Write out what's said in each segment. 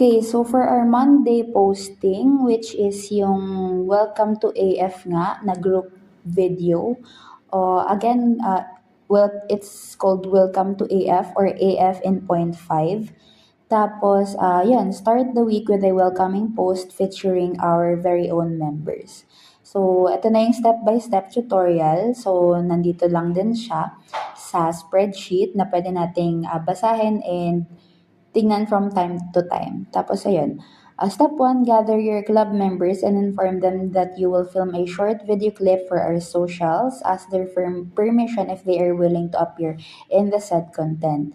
Okay, so for our Monday posting, which is yung Welcome to AF nga na group video. Again, it's called Welcome to AF or AF in point 5. Tapos, yan, start the week with a welcoming post featuring our very own members. So, ito na yung step-by-step tutorial. So, nandito lang din siya sa spreadsheet na pwede nating basahin and tingnan from time to time. Tapos ayun, step 1, gather your club members and inform them that you will film a short video clip for our socials. Ask their permission if they are willing to appear in the said content.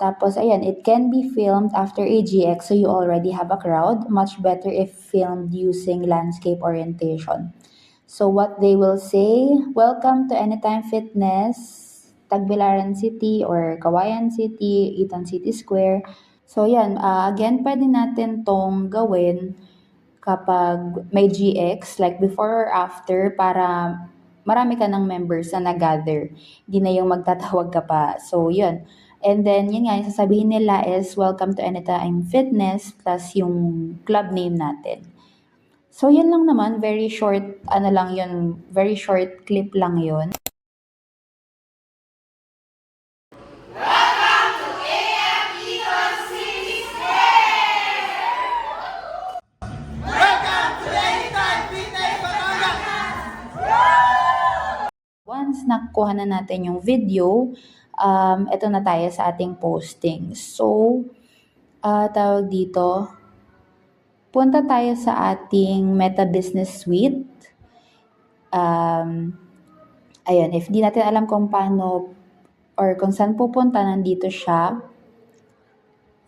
Tapos ayan, it can be filmed after AGX so you already have a crowd. Much better if filmed using landscape orientation. So what they will say, welcome to Anytime Fitness, Tagbilaran City or Kawayan City, Itan City Square. So yan, again, pwede natin tong gawin kapag may GX, like before or after, para marami ka ng members na nag-gather. Hindi na yung magtatawag ka pa. So yun. And then, yun nga, yung sasabihin nila is, welcome to Anytime Fitness, plus yung club name natin. So, yun lang naman, very short, very short clip lang yun. Once nakuha na natin yung video, ito na tayo sa ating posting. So, tawag dito, punta tayo sa ating Meta Business Suite. Ayan, if di natin alam kung paano or kung saan pupunta, nandito siya.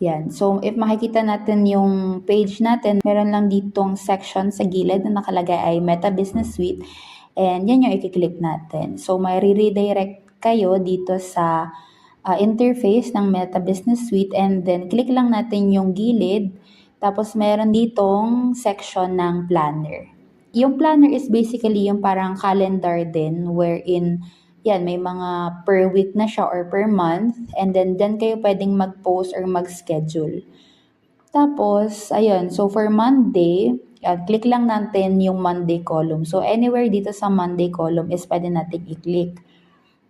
Yan. So, if makikita natin yung page natin, meron lang ditong section sa gilid na nakalagay ay Meta Business Suite. And yan yung i-click natin. So, may redirect kayo dito sa interface ng Meta Business Suite and then click lang natin yung gilid. Tapos, meron ditong section ng planner. Yung planner is basically yung parang calendar din wherein yan, may mga per week na siya or per month and then kayo pwedeng mag-post or mag-schedule. Tapos, ayun, so for Monday, click lang natin yung Monday column. So, anywhere dito sa Monday column is pwede natin i-click.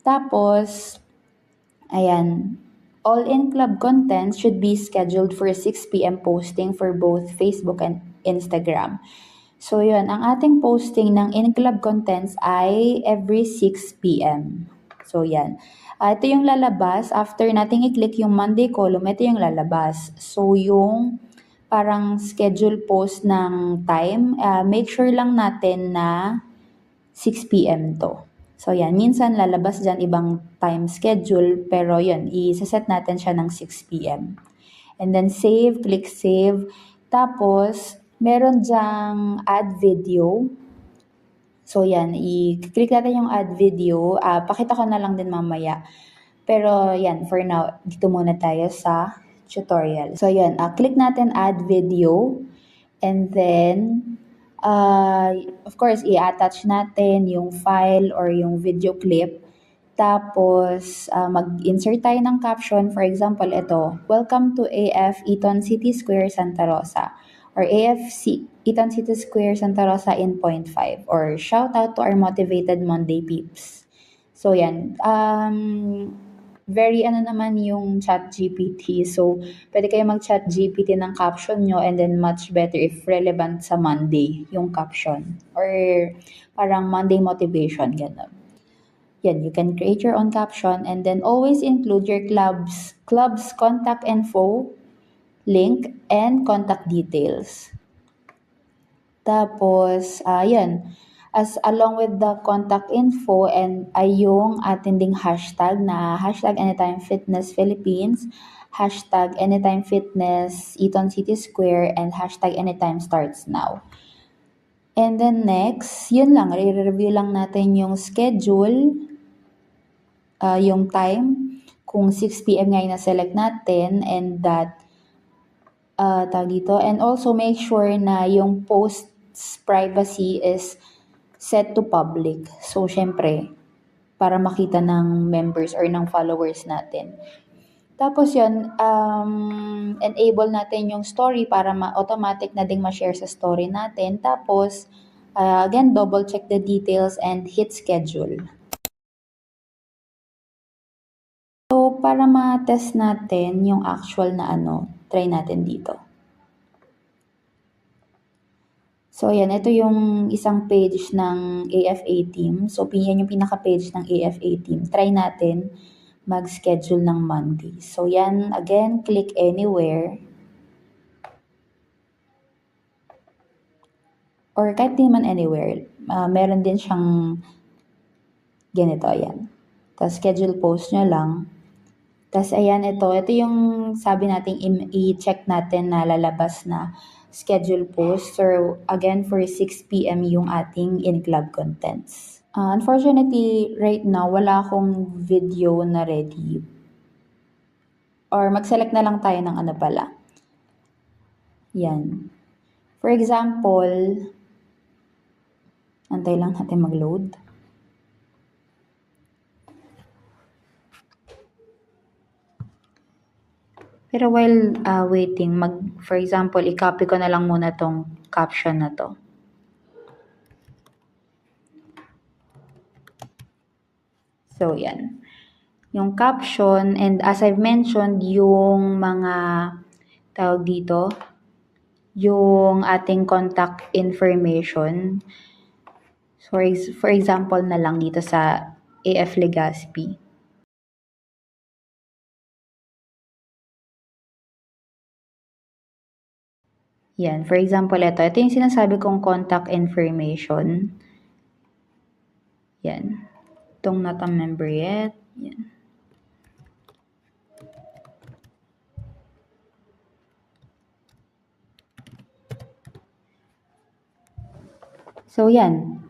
Tapos, ayan, all-in club content should be scheduled for 6 p.m. posting for both Facebook and Instagram. So, yun, ang ating posting ng in-club contents ay every 6 p.m. So, yan. Ito yung lalabas. After nating i-click yung Monday column, ito yung lalabas. So, yung parang schedule post ng time, make sure lang natin na 6 p.m. to. So, yan. Minsan lalabas dyan ibang time schedule, pero yun, i-set natin siya ng 6 p.m. And then save, click save. Tapos, meron dyang add video. So, yan. I-click natin yung add video. Pakita ko na lang din mamaya. Pero, yan. For now, dito muna tayo sa tutorial. So, yan. Click natin add video. And then, of course, i-attach natin yung file or yung video clip. Tapos, mag-insert tayo ng caption. For example, ito, Welcome to AF Eton City Square, Santa Rosa. Or AFC, Eton City Square, Santa Rosa in point 5. Or shout out to our motivated Monday peeps. So, yan. Very naman yung ChatGPT. So, pwede kayo mag-ChatGPT ng caption nyo and then much better if relevant sa Monday yung caption. Or parang Monday motivation, gano'n. Yan, you can create your own caption and then always include your club's contact info, link, and contact details. Tapos, yan, as along with the contact info and ay yung ating ding hashtag na hashtag Anytime Fitness Philippines, hashtag Anytime Fitness Eton City Square, and hashtag Anytime Starts Now. And then next, yun lang, i-review lang natin yung schedule, yung time, kung 6 p.m. nga yung na-select natin, and that, and also make sure na yung post's privacy is set to public. So, syempre, para makita ng members or ng followers natin. Tapos yun, enable natin yung story para automatic na ding ma-share sa story natin. Tapos, again, double check the details and hit schedule. So, para ma-test natin yung actual na try natin dito. So, ayan, ito yung isang page ng AFA team. So, yan yung pinaka-page ng AFA team. Try natin mag-schedule ng Monday. So, yan, again, click anywhere. Or kahit di man anywhere, meron din siyang ganito, ayan. Tapos, schedule post nyo lang. Tapos, ayan, ito yung sabi natin, i-check natin na lalabas na schedule post. So, again, for 6 p.m. yung ating in-club contents. Unfortunately, right now, wala akong video na ready. Or mag-select na lang tayo ng pala. Yan. For example, antay lang natin mag-load. Pero while waiting, for example, i-copy ko na lang muna tong caption na to. So, yan. Yung caption, and as I've mentioned, yung mga tawag dito, yung ating contact information. So, for example na lang dito sa AF Legazpi. Yan. For example, ito yung sinasabi kong contact information. Yan. Itong not a member yet. Yan. So, yan.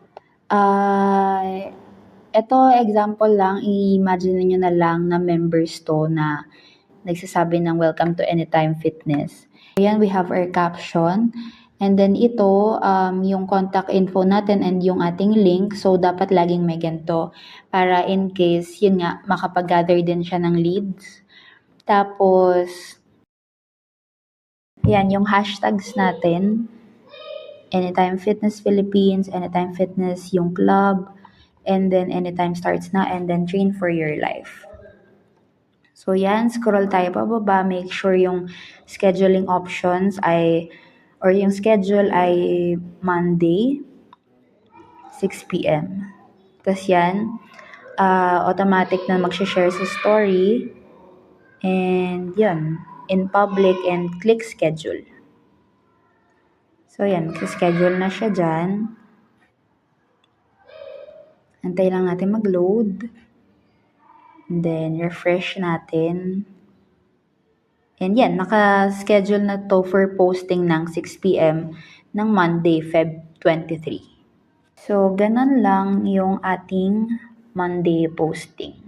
Ito, example lang. I-imagine niyo na lang na members to na nagsasabi ng welcome to Anytime Fitness. Ayan, we have our caption. And then ito, yung contact info natin and yung ating link. So, dapat laging may ganito. Para in case, yun nga, makapag-gather din siya ng leads. Tapos, yan, yung hashtags natin. Anytime Fitness Philippines, Anytime Fitness yung club, and then Anytime Starts Na, and then Train for Your Life. So, yan, scroll tayo pababa. Make sure yung scheduling options or yung schedule ay Monday, 6 p.m. Tapos yan, automatic na mag-share sa story. And yun, in public and click schedule. So, yan, schedule na siya dyan. Antay lang natin mag-load. And then, refresh natin. And yan, naka-schedule na to for posting ng 6 p.m. ng Monday, Feb 23. So, ganun lang yung ating Monday posting.